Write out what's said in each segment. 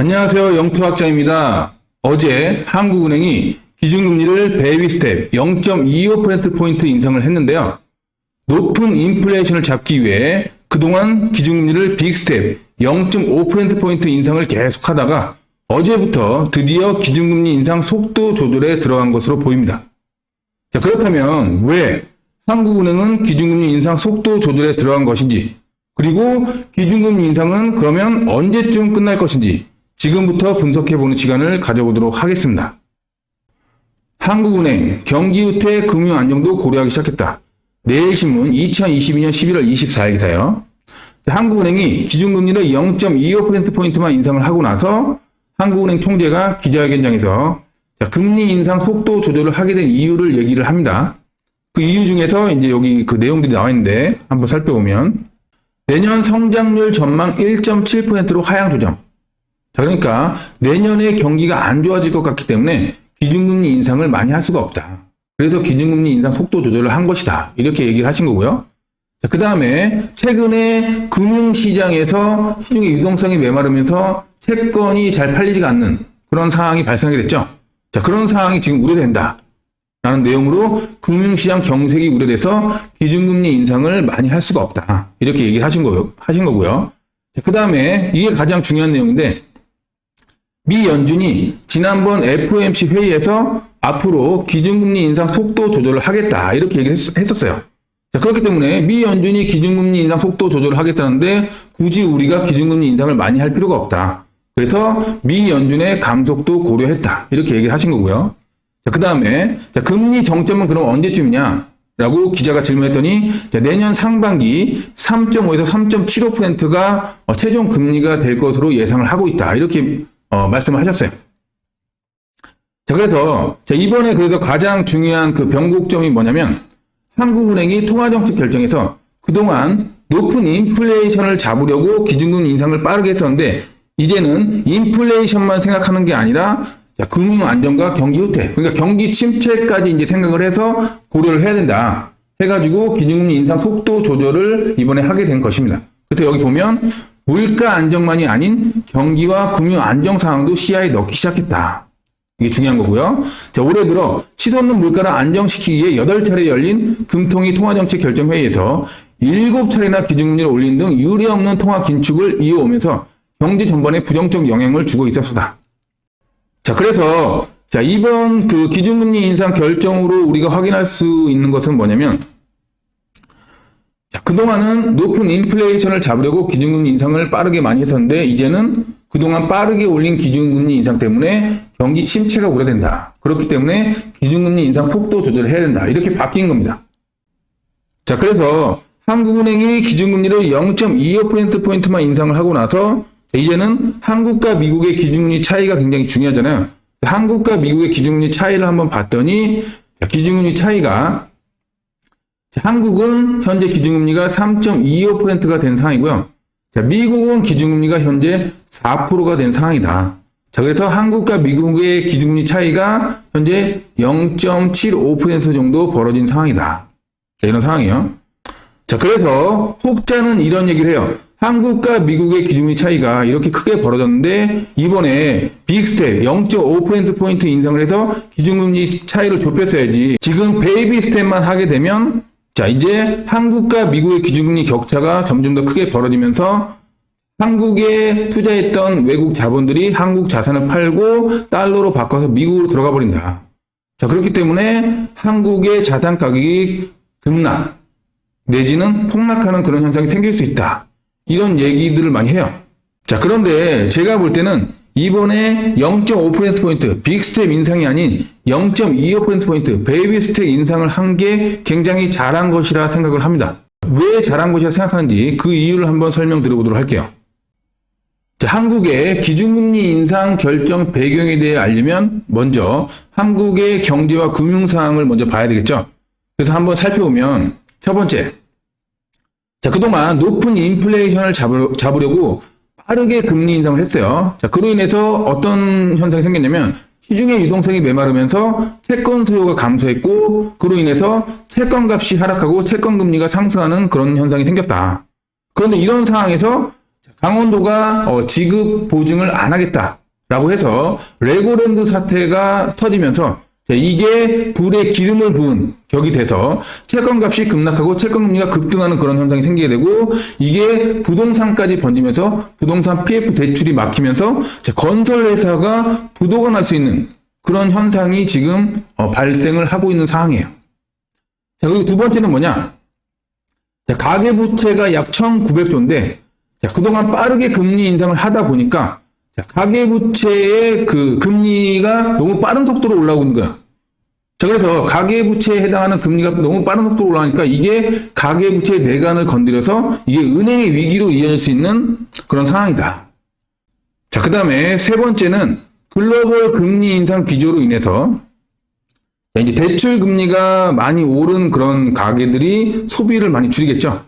안녕하세요. 영토학장입니다. 어제 한국은행이 기준금리를 베이비 스텝 0.25%포인트 인상을 했는데요. 높은 인플레이션을 잡기 위해 그동안 기준금리를 빅 스텝 0.5%포인트 인상을 계속하다가 어제부터 드디어 기준금리 인상 속도 조절에 들어간 것으로 보입니다. 자, 그렇다면 왜 한국은행은 기준금리 인상 속도 조절에 들어간 것인지, 그리고 기준금리 인상은 그러면 언제쯤 끝날 것인지 지금부터 분석해보는 시간을 가져보도록 하겠습니다. 한국은행 경기후퇴 금융안정도 고려하기 시작했다. 내일신문 2022년 11월 24일 기사요. 한국은행이 기준금리를 0.25%포인트만 인상을 하고 나서 한국은행 총재가 기자회견장에서 금리 인상 속도 조절을 하게 된 이유를 얘기를 합니다. 그 이유 중에서 이제 여기 그 내용들이 나와 있는데 한번 살펴보면, 내년 성장률 전망 1.7%로 하향 조정. 자, 그러니까 내년에 경기가 안 좋아질 것 같기 때문에 기준금리 인상을 많이 할 수가 없다. 그래서 기준금리 인상 속도 조절을 한 것이다. 이렇게 얘기를 하신 거고요. 자, 그 다음에 최근에 금융시장에서 시중의 유동성이 메마르면서 채권이 잘 팔리지가 않는 그런 상황이 발생하게 됐죠. 자, 그런 상황이 지금 우려된다 라는 내용으로 금융시장 경색이 우려돼서 기준금리 인상을 많이 할 수가 없다. 이렇게 얘기를 하신 거고요. 그 다음에 이게 가장 중요한 내용인데, 미 연준이 지난번 FOMC 회의에서 앞으로 기준금리 인상 속도 조절을 하겠다. 이렇게 얘기를 했었어요. 자, 그렇기 때문에 미 연준이 기준금리 인상 속도 조절을 하겠다는데 굳이 우리가 기준금리 인상을 많이 할 필요가 없다. 그래서 미 연준의 감속도 고려했다. 이렇게 얘기를 하신 거고요. 자, 그 다음에 금리 정점은 그럼 언제쯤이냐? 라고 기자가 질문했더니 내년 상반기 3.5에서 3.75%가 최종 금리가 될 것으로 예상을 하고 있다. 이렇게 말씀을 하셨어요. 자, 그래서 이번에 그래서 가장 중요한 그 변곡점이 뭐냐면, 한국은행이 통화정책 결정에서 그동안 높은 인플레이션을 잡으려고 기준금리 인상을 빠르게 했었는데, 이제는 인플레이션만 생각하는 게 아니라 금융 안정과 경기 후퇴, 그러니까 경기 침체까지 이제 생각을 해서 고려를 해야 된다 해가지고 기준금리 인상 속도 조절을 이번에 하게 된 것입니다. 그래서 여기 보면 물가 안정만이 아닌 경기와 금융 안정 상황도 시야에 넣기 시작했다. 이게 중요한 거고요. 자, 올해 들어 치솟는 물가를 안정시키기 위해 8차례 열린 금통위 통화정책 결정회의에서 7차례나 기준금리를 올린 등 유례없는 통화 긴축을 이어오면서 경제 전반에 부정적 영향을 주고 있었다. 자, 그래서 이번 그 기준금리 인상 결정으로 우리가 확인할 수 있는 것은 뭐냐면, 그동안은 높은 인플레이션을 잡으려고 기준금리 인상을 빠르게 많이 했었는데, 이제는 그동안 빠르게 올린 기준금리 인상 때문에 경기 침체가 우려된다. 그렇기 때문에 기준금리 인상 속도 조절을 해야 된다. 이렇게 바뀐 겁니다. 자, 그래서 한국은행이 기준금리를 0.25%포인트만 인상을 하고 나서 이제는 한국과 미국의 기준금리 차이가 굉장히 중요하잖아요. 한국과 미국의 기준금리 차이를 한번 봤더니, 기준금리 차이가, 한국은 현재 기준금리가 3.25%가 된 상황이고요. 미국은 기준금리가 현재 4%가 된 상황이다. 자, 그래서 한국과 미국의 기준금리 차이가 현재 0.75% 정도 벌어진 상황이다. 이런 상황이에요. 자, 그래서 혹자는 이런 얘기를 해요. 한국과 미국의 기준금리 차이가 이렇게 크게 벌어졌는데 이번에 빅스텝 0.5%포인트 인상을 해서 기준금리 차이를 좁혔어야지. 지금 베이비 스텝만 하게 되면 이제 한국과 미국의 기준금리 격차가 점점 더 크게 벌어지면서 한국에 투자했던 외국 자본들이 한국 자산을 팔고 달러로 바꿔서 미국으로 들어가 버린다. 자, 그렇기 때문에 한국의 자산 가격이 급락 내지는 폭락하는 그런 현상이 생길 수 있다. 이런 얘기들을 많이 해요. 자, 그런데 제가 볼 때는 이번에 0.5%포인트 빅 스텝 인상이 아닌 0.25%포인트 베이비 스텝 인상을 한 게 굉장히 잘한 것이라 생각을 합니다. 왜 잘한 것이라 생각하는지 그 이유를 한번 설명드려보도록 할게요. 자, 한국의 기준금리 인상 결정 배경에 대해 알려면 먼저 한국의 경제와 금융 상황을 먼저 봐야 되겠죠. 그래서 한번 살펴보면, 첫 번째, 그동안 높은 인플레이션을 잡으려고 빠르게 금리 인상을 했어요. 자, 그로 인해서 어떤 현상이 생겼냐면, 시중의 유동성이 메마르면서 채권 수요가 감소했고, 그로 인해서 채권 값이 하락하고 채권 금리가 상승하는 그런 현상이 생겼다. 그런데 이런 상황에서 강원도가 지급 보증을 안 하겠다라고 해서 레고랜드 사태가 터지면서 이게 불에 기름을 부은 격이 돼서 채권값이 급락하고 채권금리가 급등하는 그런 현상이 생기게 되고 이게 부동산까지 번지면서 부동산 PF 대출이 막히면서 건설회사가 부도가 날 수 있는 그런 현상이 지금 발생을 하고 있는 상황이에요. 자, 그리고 두 번째는 뭐냐? 자, 가계부채가 약 1,900조인데 그동안 빠르게 금리 인상을 하다 보니까 가계부채의 그 금리가 너무 빠른 속도로 올라오고 있는 거야. 자, 그래서 가계부채에 해당하는 금리가 너무 빠른 속도로 올라가니까 이게 가계부채의 내관을 건드려서 이게 은행의 위기로 이어질 수 있는 그런 상황이다. 자, 그 다음에 세 번째는 글로벌 금리 인상 기조로 인해서 이제 대출 금리가 많이 오른 그런 가계들이 소비를 많이 줄이겠죠.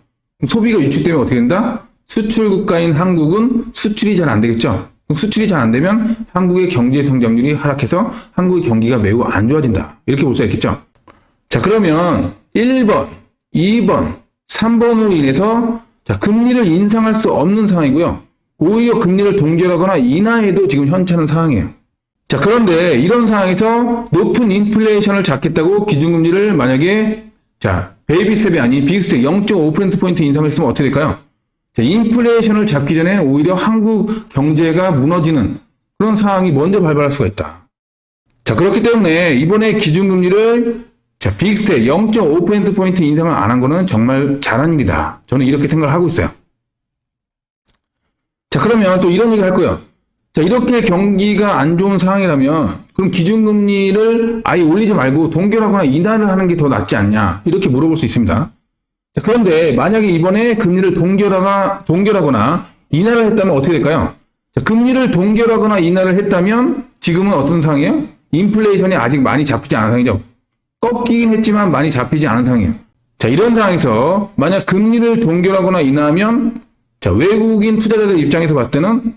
소비가 위축되면 어떻게 된다? 수출 국가인 한국은 수출이 잘 안 되겠죠. 수출이 잘 안 되면 한국의 경제 성장률이 하락해서 한국의 경기가 매우 안 좋아진다. 이렇게 볼 수 있겠죠. 자, 그러면 1번, 2번, 3번으로 인해서 금리를 인상할 수 없는 상황이고요. 오히려 금리를 동결하거나 인하해도 지금 현찮은 상황이에요. 자, 그런데 이런 상황에서 높은 인플레이션을 잡겠다고 기준금리를 만약에 베이비 스텝이 아닌 빅 스텝 0.5%포인트 인상을 했으면 어떻게 될까요? 자, 인플레이션을 잡기 전에 오히려 한국 경제가 무너지는 그런 상황이 먼저 발발할 수가 있다. 자, 그렇기 때문에 이번에 기준금리를 빅스텝 0.5%포인트 인상을 안 한 거는 정말 잘한 일이다. 저는 이렇게 생각을 하고 있어요. 자, 그러면 또 이런 얘기를 할 거예요. 자, 이렇게 경기가 안 좋은 상황이라면 그럼 기준금리를 아예 올리지 말고 동결하거나 인하를 하는 게 더 낫지 않냐 이렇게 물어볼 수 있습니다. 자, 그런데 만약에 이번에 금리를 동결하거나 인하를 했다면 어떻게 될까요? 자, 금리를 동결하거나 인하를 했다면 지금은 어떤 상황이에요? 인플레이션이 아직 많이 잡히지 않은 상황이죠. 꺾이긴 했지만 많이 잡히지 않은 상황이에요. 자, 이런 상황에서 만약 금리를 동결하거나 인하하면 외국인 투자자들 입장에서 봤을 때는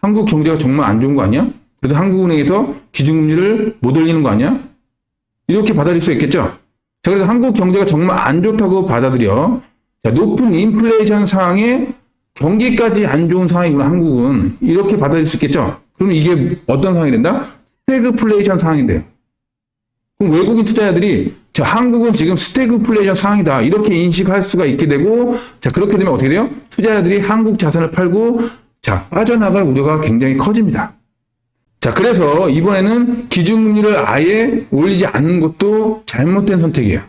한국 경제가 정말 안 좋은 거 아니야? 그래서 한국은행에서 기준금리를 못 올리는 거 아니야? 이렇게 받아들일 수 있겠죠? 자, 그래서 한국 경제가 정말 안 좋다고 받아들여. 자, 높은 인플레이션 상황에 경기까지 안 좋은 상황이구나, 한국은. 이렇게 받아들일 수 있겠죠? 그럼 이게 어떤 상황이 된다? 스태그플레이션 상황인데요. 그럼 외국인 투자자들이 한국은 지금 스태그플레이션 상황이다. 이렇게 인식할 수가 있게 되고, 자, 그렇게 되면 어떻게 돼요? 투자자들이 한국 자산을 팔고, 빠져나갈 우려가 굉장히 커집니다. 자, 그래서 이번에는 기준금리를 아예 올리지 않는 것도 잘못된 선택이에요.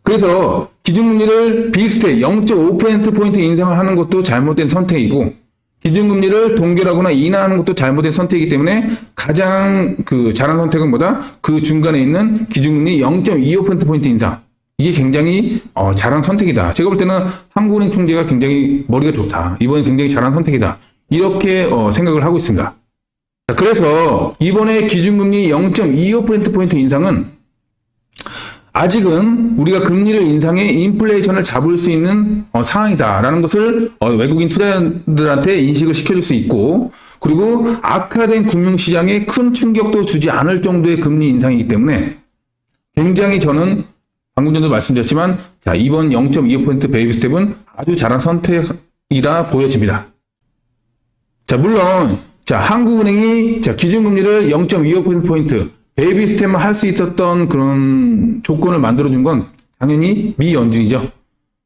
그래서 기준금리를 빅스텝 0.5%포인트 인상을 하는 것도 잘못된 선택이고, 기준금리를 동결하거나 인하하는 것도 잘못된 선택이기 때문에 가장 잘한 선택은 뭐다? 그 중간에 있는 기준금리 0.25%포인트 인상. 이게 굉장히 잘한 선택이다. 제가 볼 때는 한국은행 총재가 굉장히 머리가 좋다. 이번에 굉장히 잘한 선택이다. 이렇게 생각을 하고 있습니다. 자, 그래서 이번에 기준금리 0.25%포인트 인상은 아직은 우리가 금리를 인상해 인플레이션을 잡을 수 있는 상황이다라는 것을 외국인 투자자들한테 인식을 시켜줄 수 있고, 그리고 악화된 금융시장에 큰 충격도 주지 않을 정도의 금리 인상이기 때문에 굉장히 저는 방금 전에도 말씀드렸지만 이번 0.25% 베이비 스텝은 아주 잘한 선택이라 보여집니다. 자, 물론 한국은행이 기준금리를 0.25%포인트 베이비 스텝만 할 수 있었던 그런 조건을 만들어준 건 당연히 미 연준이죠.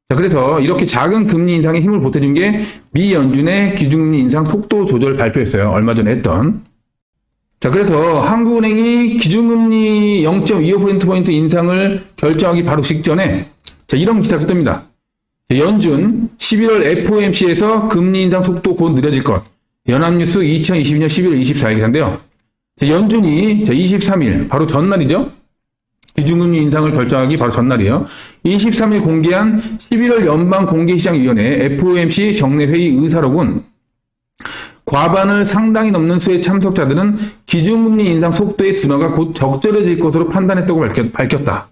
자, 그래서 이렇게 작은 금리 인상에 힘을 보태준 게 미 연준의 기준금리 인상 속도 조절 발표였어요. 얼마 전에 했던. 자, 그래서 한국은행이 기준금리 0.25%포인트 인상을 결정하기 바로 직전에 이런 기사가 뜹니다. 연준 11월 FOMC에서 금리 인상 속도 곧 느려질 것. 연합뉴스 2022년 11월 24일 기사인데요. 연준이 23일 바로 전날이죠. 기준금리 인상을 결정하기 바로 전날이에요. 23일 공개한 11월 연방공개시장위원회 FOMC 정례회의 의사록은 과반을 상당히 넘는 수의 참석자들은 기준금리 인상 속도의 둔화가 곧 적절해질 것으로 판단했다고 밝혔다.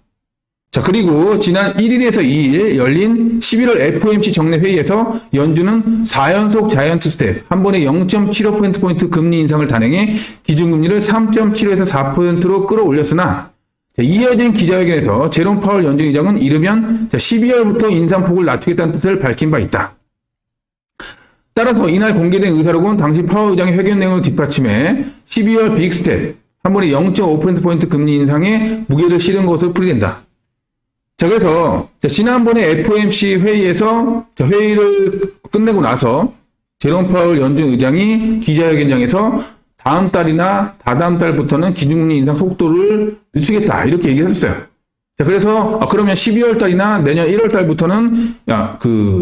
자, 그리고 지난 1일에서 2일 열린 11월 FOMC 정례회의에서 연준은 4연속 자이언트 스텝, 한 번에 0.75%포인트 금리 인상을 단행해 기준금리를 3.75에서 4%로 끌어올렸으나 이어진 기자회견에서 제롬 파월 연준 의장은 이르면 12월부터 인상폭을 낮추겠다는 뜻을 밝힌 바 있다. 따라서 이날 공개된 의사록은 당시 파월 의장의 회견 내용을 뒷받침해 12월 빅스텝 한 번에 0.5%포인트 금리 인상에 무게를 실은 것으로 풀이된다. 자, 그래서 지난번에 FOMC 회의에서 회의를 끝내고 나서 제롬 파월 연준 의장이 기자회견장에서 다음 달이나 다다음 달부터는 기준금리 인상 속도를 늦추겠다 이렇게 얘기했었어요. 자, 그래서 그러면 12월 달이나 내년 1월 달부터는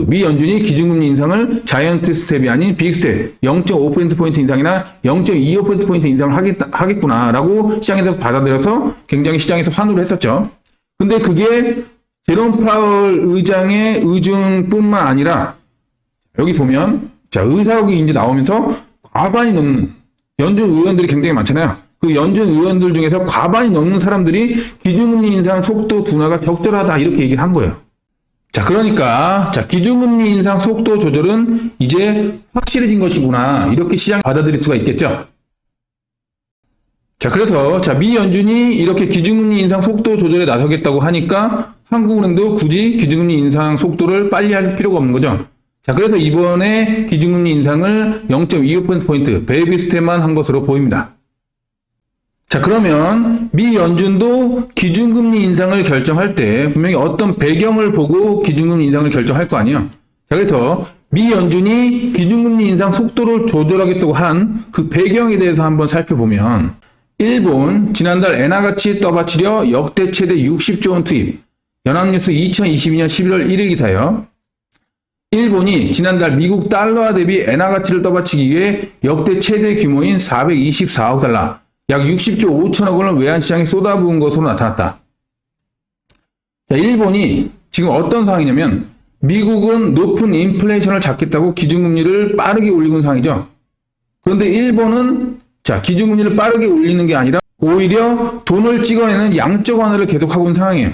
미 연준이 기준금리 인상을 자이언트 스텝이 아닌 빅 스텝 0.5%포인트 인상이나 0.25%포인트 인상을 하겠구나라고 시장에서 받아들여서 굉장히 시장에서 환호를 했었죠. 근데 그게 제롬 파월 의장의 의중뿐만 아니라 여기 보면 의사록이 이제 나오면서 과반이 넘는 연준 의원들이 굉장히 많잖아요. 그 연준 의원들 중에서 과반이 넘는 사람들이 기준금리 인상 속도 둔화가 적절하다 이렇게 얘기를 한 거예요. 자, 그러니까 기준금리 인상 속도 조절은 이제 확실해진 것이구나 이렇게 시장이 받아들일 수가 있겠죠. 자, 그래서 미 연준이 이렇게 기준금리 인상 속도 조절에 나서겠다고 하니까 한국은행도 굳이 기준금리 인상 속도를 빨리 할 필요가 없는 거죠. 자, 그래서 이번에 기준금리 인상을 0.25%포인트 베이비 스텝만 한 것으로 보입니다. 자, 그러면 미 연준도 기준금리 인상을 결정할 때 분명히 어떤 배경을 보고 기준금리 인상을 결정할 거 아니에요. 자, 그래서 미 연준이 기준금리 인상 속도를 조절하겠다고 한 그 배경에 대해서 한번 살펴보면 일본 지난달 엔화 가치 떠받치려 역대 최대 60조 원 투입 연합뉴스 2022년 11월 1일 기사예요. 일본이 지난달 미국 달러화 대비 엔화 가치를 떠받치기 위해 역대 최대 규모인 424억 달러 약 60조 5천억 원을 외환시장에 쏟아부은 것으로 나타났다. 자, 일본이 지금 어떤 상황이냐면 미국은 높은 인플레이션을 잡겠다고 기준금리를 빠르게 올리고 있는 상황이죠. 그런데 일본은 기준금리를 빠르게 올리는 게 아니라 오히려 돈을 찍어내는 양적 완화를 계속하고 있는 상황이에요.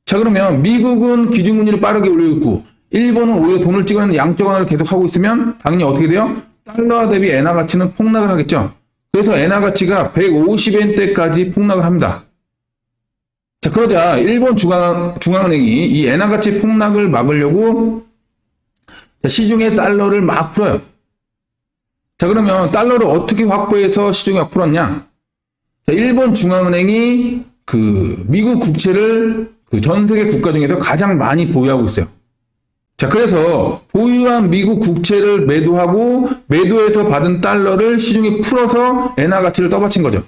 자, 그러면 미국은 기준금리를 빠르게 올리고 있고 일본은 오히려 돈을 찍어내는 양적 완화를 계속하고 있으면 당연히 어떻게 돼요? 달러화 대비 엔화 가치는 폭락을 하겠죠. 그래서 엔화 가치가 150엔대까지 폭락을 합니다. 자, 그러자 일본 중앙은행이 이 엔화 가치 폭락을 막으려고 시중에 달러를 막 풀어요. 자, 그러면 달러를 어떻게 확보해서 시중에 막 풀었냐? 자, 일본 중앙은행이 미국 국채를 전 세계 국가 중에서 가장 많이 보유하고 있어요. 자, 그래서 보유한 미국 국채를 매도하고 매도해서 받은 달러를 시중에 풀어서 엔화 가치를 떠받친 거죠.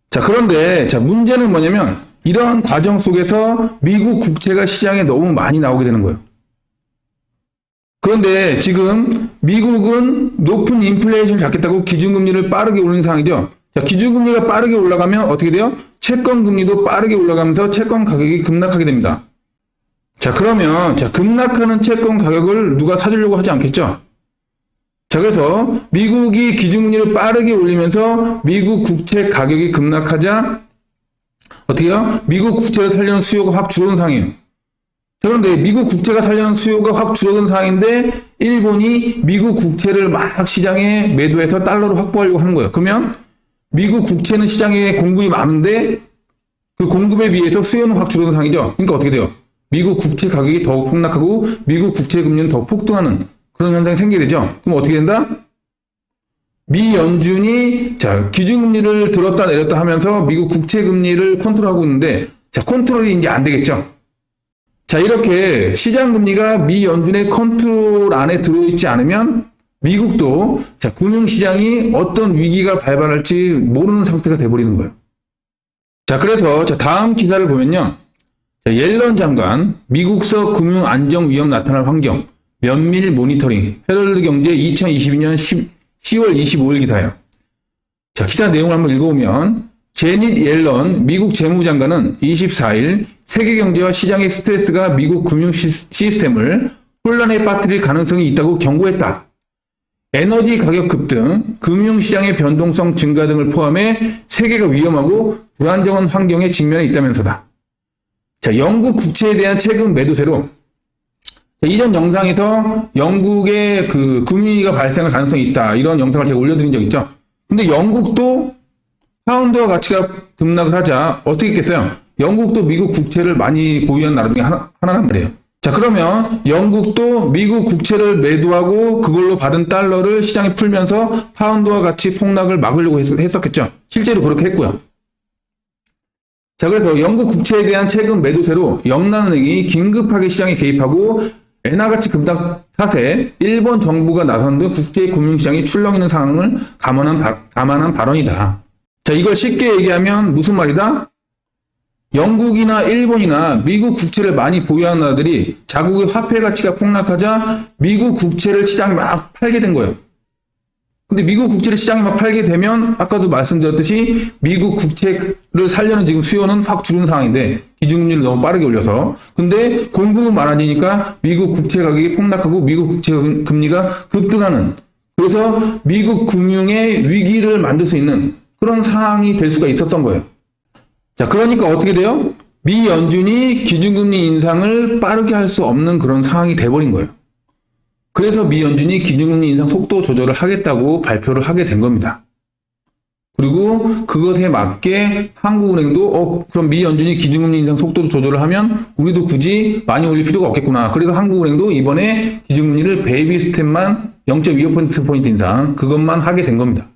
자, 그런데 문제는 뭐냐면 이러한 과정 속에서 미국 국채가 시장에 너무 많이 나오게 되는 거예요. 그런데 지금 미국은 높은 인플레이션을 잡겠다고 기준금리를 빠르게 올리는 상황이죠. 자, 기준금리가 빠르게 올라가면 어떻게 돼요? 채권금리도 빠르게 올라가면서 채권 가격이 급락하게 됩니다. 자, 그러면 급락하는 채권 가격을 누가 사주려고 하지 않겠죠? 자, 그래서 미국이 기준금리를 빠르게 올리면서 미국 국채 가격이 급락하자 어떻게 해요? 미국 국채를 살려는 수요가 확 줄어든 상황이에요. 자, 그런데 미국 국채가 살려는 수요가 확 줄어든 상황인데 일본이 미국 국채를 막 시장에 매도해서 달러를 확보하려고 하는 거예요. 그러면 미국 국채는 시장에 공급이 많은데 그 공급에 비해서 수요는 확 줄어든 상황이죠. 그러니까 어떻게 돼요? 미국 국채 가격이 더 폭락하고 미국 국채 금리는 더 폭등하는 그런 현상이 생기게 되죠. 그럼 어떻게 된다? 미 연준이 기준금리를 들었다 내렸다 하면서 미국 국채 금리를 컨트롤하고 있는데 컨트롤이 이제 안 되겠죠. 자, 이렇게 시장 금리가 미 연준의 컨트롤 안에 들어있지 않으면 미국도 금융시장이 어떤 위기가 발발할지 모르는 상태가 돼버리는 거예요. 자, 그래서 다음 기사를 보면요. 옐런 장관, 미국서 금융 안정 위험 나타날 환경, 면밀 모니터링, 헤럴드 경제 2022년 10월 25일 기사예요. 자, 기사 내용을 한번 읽어보면 제닛 옐런 미국 재무장관은 24일 세계 경제와 시장의 스트레스가 미국 금융 시스템을 혼란에 빠뜨릴 가능성이 있다고 경고했다. 에너지 가격 급등, 금융시장의 변동성 증가 등을 포함해 세계가 위험하고 불안정한 환경에 직면해 있다면서다. 자, 영국 국채에 대한 최근 매도세로 이전 영상에서 영국의 금융위기가 발생할 가능성이 있다. 이런 영상을 제가 올려드린 적 있죠. 근데 영국도 파운드와 가치가 급락을 하자 어떻게 했겠어요? 영국도 미국 국채를 많이 보유한 나라 중에 하나란 말이에요. 자, 그러면 영국도 미국 국채를 매도하고 그걸로 받은 달러를 시장에 풀면서 파운드와 같이 폭락을 막으려고 했었겠죠. 실제로 그렇게 했고요. 자, 그래서 영국 국채에 대한 최근 매도세로 영란은행이 긴급하게 시장에 개입하고 엔화가치 급락 탓에 일본 정부가 나선 등 국제 금융시장이 출렁이는 상황을 감안한 발언이다. 자, 이걸 쉽게 얘기하면 무슨 말이다? 영국이나 일본이나 미국 국채를 많이 보유하는 나라들이 자국의 화폐 가치가 폭락하자 미국 국채를 시장에 막 팔게 된 거예요. 근데 미국 국채를 시장에 막 팔게 되면 아까도 말씀드렸듯이 미국 국채를 살려는 지금 수요는 확 줄은 상황인데 기준금리를 너무 빠르게 올려서 근데 공급은 많아지니까 미국 국채 가격이 폭락하고 미국 국채 금리가 급등하는 그래서 미국 금융의 위기를 만들 수 있는 그런 상황이 될 수가 있었던 거예요. 자, 그러니까 어떻게 돼요? 미 연준이 기준금리 인상을 빠르게 할 수 없는 그런 상황이 돼버린 거예요. 그래서 미 연준이 기준금리 인상 속도 조절을 하겠다고 발표를 하게 된 겁니다. 그리고 그것에 맞게 한국은행도 그럼 미 연준이 기준금리 인상 속도 조절을 하면 우리도 굳이 많이 올릴 필요가 없겠구나. 그래서 한국은행도 이번에 기준금리를 베이비 스텝만 0.25%포인트 인상 그것만 하게 된 겁니다.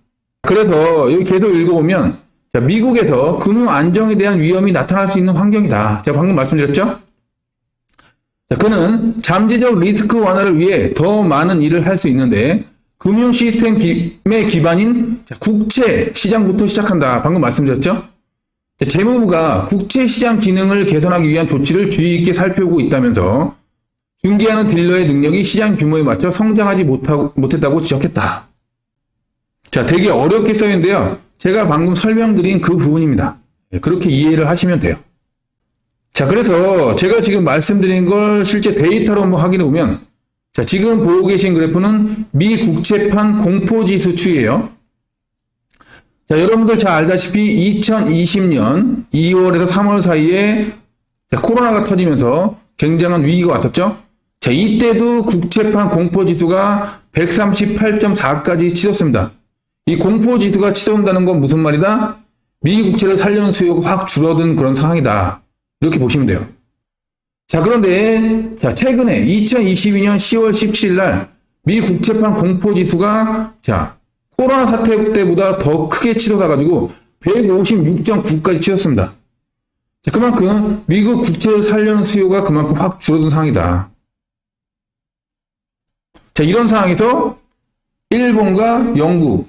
그래서 여기 계속 읽어보면 자, 미국에서 금융 안정에 대한 위험이 나타날 수 있는 환경이다. 제가 방금 말씀드렸죠? 자, 그는 잠재적 리스크 완화를 위해 더 많은 일을 할 수 있는데 금융 시스템의 기반인 국채 시장부터 시작한다. 방금 말씀드렸죠? 자, 재무부가 국채 시장 기능을 개선하기 위한 조치를 주의 있게 살펴보고 있다면서 중개하는 딜러의 능력이 시장 규모에 맞춰 성장하지 못했다고 지적했다. 자, 되게 어렵게 써있는데요. 제가 방금 설명드린 그 부분입니다. 그렇게 이해를 하시면 돼요. 자, 그래서 제가 지금 말씀드린 걸 실제 데이터로 한번 확인해 보면 자, 지금 보고 계신 그래프는 미 국채판 공포지수 추이예요. 자, 여러분들 잘 알다시피 2020년 2월에서 3월 사이에 코로나가 터지면서 굉장한 위기가 왔었죠. 자, 이때도 국채판 공포지수가 138.4까지 치솟습니다. 이 공포지수가 치솟는다는 건 무슨 말이다? 미 국채를 살려는 수요가 확 줄어든 그런 상황이다. 이렇게 보시면 돼요. 자, 그런데 자, 최근에 2022년 10월 17일 날 미 국채판 공포지수가 자, 코로나 사태 때보다 더 크게 치솟아가지고 156.9까지 치솟습니다. 자, 그만큼 미국 국채를 살려는 수요가 그만큼 확 줄어든 상황이다. 자, 이런 상황에서 일본과 영국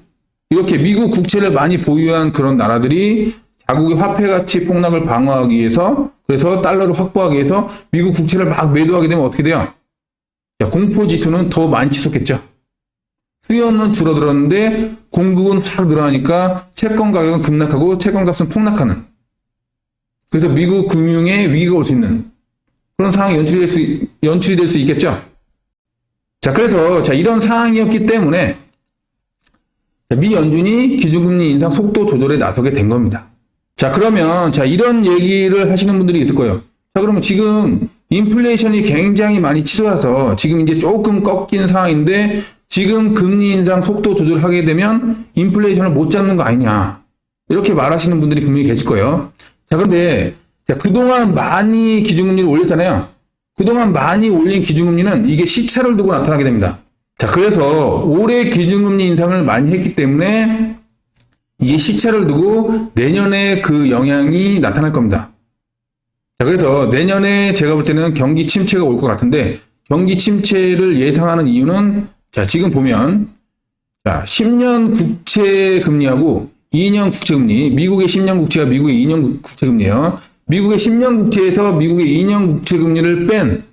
이렇게 미국 국채를 많이 보유한 그런 나라들이 자국의 화폐 가치 폭락을 방어하기 위해서 그래서 달러를 확보하기 위해서 미국 국채를 막 매도하게 되면 어떻게 돼요? 공포지수는 더 많이 치솟겠죠. 수요는 줄어들었는데 공급은 확 늘어나니까 채권 가격은 급락하고 채권 값은 폭락하는 그래서 미국 금융에 위기가 올 수 있는 그런 상황이 연출이 될 수 있겠죠. 자, 그래서 자, 이런 상황이었기 때문에 미 연준이 기준금리 인상 속도 조절에 나서게 된 겁니다. 자, 그러면 자, 이런 얘기를 하시는 분들이 있을 거예요. 자, 그러면 지금 인플레이션이 굉장히 많이 치솟아서 지금 이제 조금 꺾인 상황인데 지금 금리 인상 속도 조절하게 되면 인플레이션을 못 잡는 거 아니냐. 이렇게 말하시는 분들이 분명히 계실 거예요. 자, 그런데 자, 그동안 많이 기준금리를 올렸잖아요. 그동안 많이 올린 기준금리는 이게 시차를 두고 나타나게 됩니다. 자, 그래서 올해 기준금리 인상을 많이 했기 때문에 이게 시차를 두고 내년에 그 영향이 나타날 겁니다. 자, 그래서 내년에 제가 볼 때는 경기 침체가 올 것 같은데 경기 침체를 예상하는 이유는 자, 지금 보면 자, 10년 국채 금리하고 2년 국채 금리, 미국의 10년 국채가 미국의 2년 국채 금리예요. 미국의 10년 국채에서 미국의 2년 국채 금리를 뺀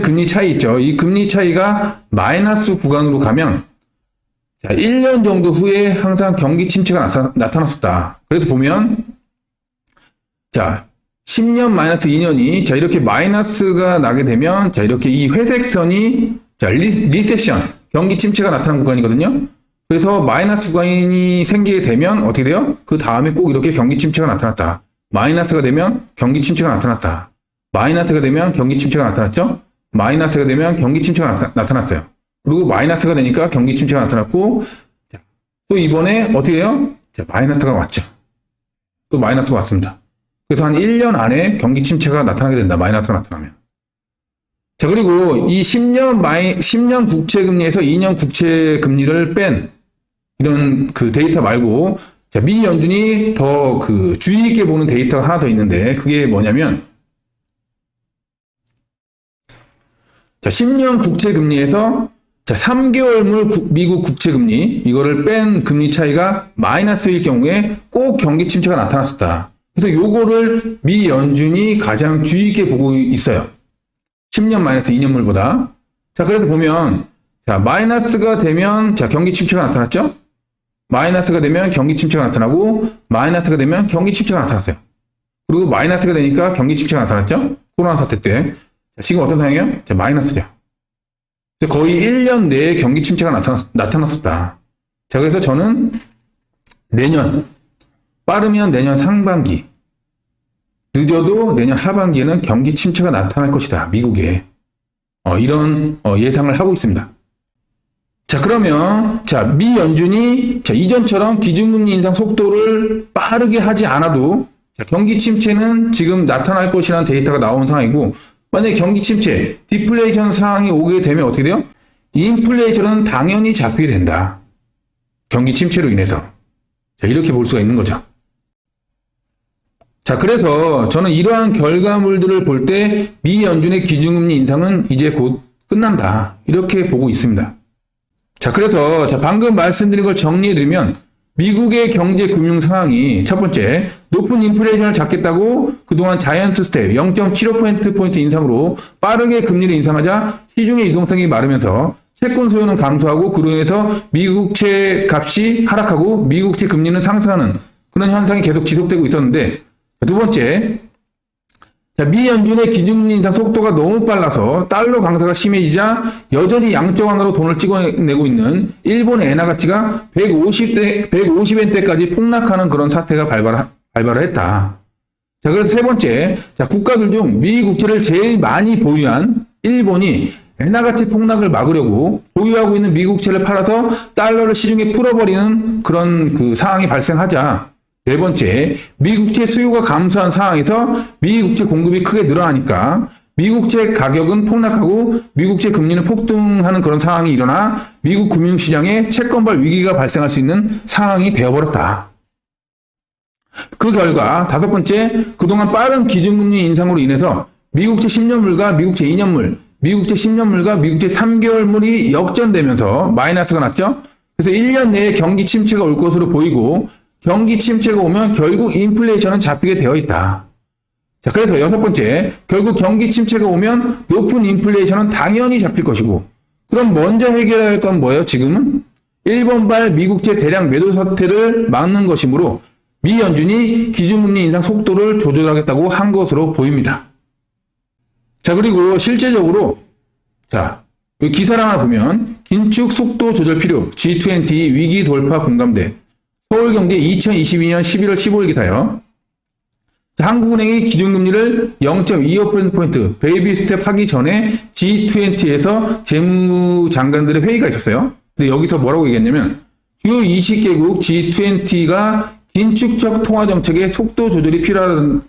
금리 차이 있죠. 이 금리 차이가 마이너스 구간으로 가면 자, 1년 정도 후에 항상 경기 침체가 나타났었다. 그래서 보면 자, 10년 마이너스 2년이 자, 이렇게 마이너스가 나게 되면 자, 이렇게 이 회색 선이 자, 리세션, 경기 침체가 나타난 구간이거든요. 그래서 마이너스 구간이 생기게 되면 어떻게 돼요? 그 다음에 꼭 이렇게 경기 침체가 나타났다. 마이너스가 되면 경기 침체가 나타났다. 마이너스가 되면 경기 침체가 나타났죠? 마이너스가 되면 경기 침체가 나타났어요. 그리고 마이너스가 되니까 경기 침체가 나타났고, 또 이번에 어떻게 해요? 자, 마이너스가 왔죠. 또 마이너스가 왔습니다. 그래서 한 1년 안에 경기 침체가 나타나게 된다. 마이너스가 나타나면. 자, 그리고 이 10년 국채 금리에서 2년 국채 금리를 뺀 이런 그 데이터 말고, 자, 미 연준이 더 그 주의 있게 보는 데이터가 하나 더 있는데, 그게 뭐냐면, 자, 10년 국채 금리에서 자, 3개월물 미국 국채 금리, 이거를 뺀 금리 차이가 마이너스일 경우에 꼭 경기 침체가 나타났었다. 그래서 요거를 미 연준이 가장 주의 있게 보고 있어요. 10년 마이너스 2년물보다. 자, 그래서 보면, 자, 마이너스가 되면, 자, 경기 침체가 나타났죠? 마이너스가 되면 경기 침체가 나타나고, 마이너스가 되면 경기 침체가 나타났어요. 그리고 마이너스가 되니까 경기 침체가 나타났죠? 코로나 사태 때. 자, 지금 어떤 상황이에요? 자, 마이너스죠. 거의 1년 내에 경기 침체가 나타났었다. 자, 그래서 저는 내년, 빠르면 내년 상반기, 늦어도 내년 하반기에는 경기 침체가 나타날 것이다. 미국에. 이런 예상을 하고 있습니다. 자, 그러면 자, 미 연준이 자, 이전처럼 기준금리 인상 속도를 빠르게 하지 않아도 자, 경기 침체는 지금 나타날 것이라는 데이터가 나온 상황이고, 만약에 경기 침체, 디플레이션 상황이 오게 되면 어떻게 돼요? 인플레이션은 당연히 잡히게 된다. 경기 침체로 인해서. 자, 이렇게 볼 수가 있는 거죠. 자, 그래서 저는 이러한 결과물들을 볼 때 미 연준의 기준금리 인상은 이제 곧 끝난다. 이렇게 보고 있습니다. 자, 그래서 자, 방금 말씀드린 걸 정리해드리면 미국의 경제 금융 상황이 첫 번째, 높은 인플레이션을 잡겠다고 그동안 자이언트 스텝 0.75%포인트 인상으로 빠르게 금리를 인상하자 시중의 유동성이 마르면서 채권 소요는 감소하고 그로 인해서 미국채 값이 하락하고 미국채 금리는 상승하는 그런 현상이 계속 지속되고 있었는데, 두 번째, 자, 미 연준의 기준금리 인상 속도가 너무 빨라서 달러 강세가 심해지자 여전히 양적 완화로 돈을 찍어내고 있는 일본의 엔화 가치가 150엔대까지 폭락하는 그런 사태가 발발을 했다. 자, 그래서 세 번째, 자, 국가들 중 미 국채를 제일 많이 보유한 일본이 엔화 가치 폭락을 막으려고 보유하고 있는 미 국채를 팔아서 달러를 시중에 풀어버리는 그런 그 상황이 발생하자, 네 번째, 미국채 수요가 감소한 상황에서 미국채 공급이 크게 늘어나니까 미국채 가격은 폭락하고 미국채 금리는 폭등하는 그런 상황이 일어나 미국 금융시장에 채권발 위기가 발생할 수 있는 상황이 되어버렸다. 그 결과 다섯 번째, 그동안 빠른 기준금리 인상으로 인해서 미국채 10년물과 미국채 2년물, 미국채 10년물과 미국채 3개월물이 역전되면서 마이너스가 났죠. 그래서 1년 내에 경기 침체가 올 것으로 보이고, 경기 침체가 오면 결국 인플레이션은 잡히게 되어 있다. 자, 그래서 여섯 번째, 결국 경기 침체가 오면 높은 인플레이션은 당연히 잡힐 것이고, 그럼 먼저 해결해야 할 건 뭐예요? 지금은 1번발 미국채 대량 매도 사태를 막는 것이므로 미 연준이 기준금리 인상 속도를 조절하겠다고 한 것으로 보입니다. 자, 그리고 실제적으로 자, 여기 기사를 하나 보면 긴축 속도 조절 필요, G20 위기 돌파 공감대, 서울경제 2022년 11월 15일 기사요. 한국은행이 기준금리를 0.25%포인트 베이비 스텝 하기 전에 G20에서 재무장관들의 회의가 있었어요. 근데 여기서 뭐라고 얘기했냐면, 주요 20개국 G20가 긴축적 통화정책의 속도 조절이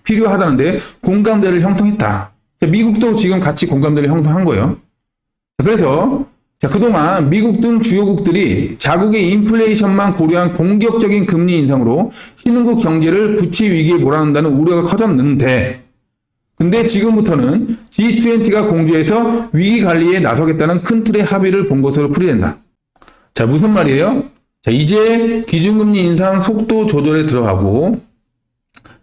필요하다는데 공감대를 형성했다. 미국도 지금 같이 공감대를 형성한 거예요. 그래서 그동안 미국 등 주요국들이 자국의 인플레이션만 고려한 공격적인 금리 인상으로 신흥국 경제를 부채 위기에 몰아넣는다는 우려가 커졌는데, 근데 지금부터는 G20가 공조해서 위기 관리에 나서겠다는 큰 틀의 합의를 본 것으로 풀이된다. 자, 무슨 말이에요? 자, 이제 기준금리 인상 속도 조절에 들어가고,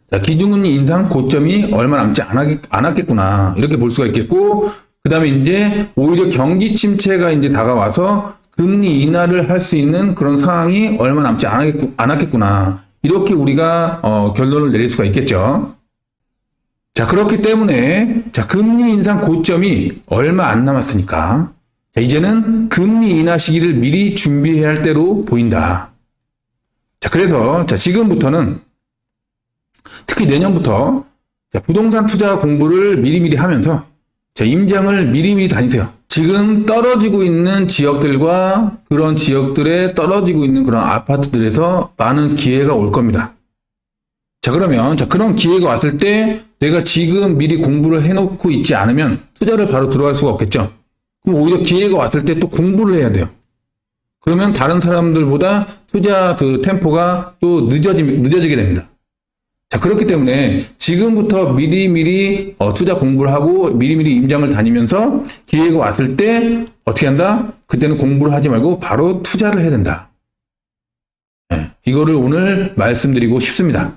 자, 기준금리 인상 고점이 얼마 남지 않았겠구나, 이렇게 볼 수가 있겠고, 그 다음에 이제 오히려 경기 침체가 이제 다가와서 금리 인하를 할 수 있는 그런 상황이 얼마 남지 않았겠구나, 이렇게 우리가 결론을 내릴 수가 있겠죠. 자, 그렇기 때문에 자, 금리 인상 고점이 얼마 안 남았으니까 자, 이제는 금리 인하 시기를 미리 준비해야 할 때로 보인다. 자, 그래서 자, 지금부터는 특히 내년부터 자, 부동산 투자 공부를 미리미리 하면서 자, 임장을 미리미리 다니세요. 지금 떨어지고 있는 지역들과 그런 지역들에 떨어지고 있는 그런 아파트들에서 많은 기회가 올 겁니다. 자, 그러면, 자, 그런 기회가 왔을 때 내가 지금 미리 공부를 해놓고 있지 않으면 투자를 바로 들어갈 수가 없겠죠. 그럼 오히려 기회가 왔을 때 또 공부를 해야 돼요. 그러면 다른 사람들보다 투자 그 템포가 또 늦어지게 됩니다. 자, 그렇기 때문에 지금부터 미리미리 투자 공부를 하고 미리미리 임장을 다니면서 기회가 왔을 때 어떻게 한다? 그때는 공부를 하지 말고 바로 투자를 해야 된다. 네, 이거를 오늘 말씀드리고 싶습니다.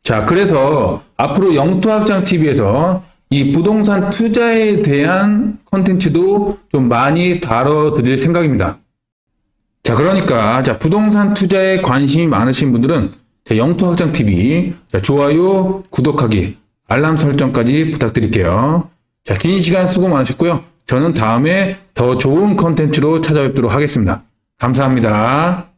자, 그래서 앞으로 영토학장TV에서 이 부동산 투자에 대한 컨텐츠도 좀 많이 다뤄드릴 생각입니다. 자, 그러니까 부동산 투자에 관심이 많으신 분들은 영토학장TV 좋아요, 구독하기, 알람 설정까지 부탁드릴게요. 자, 긴 시간 수고 많으셨고요. 저는 다음에 더 좋은 컨텐츠로 찾아뵙도록 하겠습니다. 감사합니다.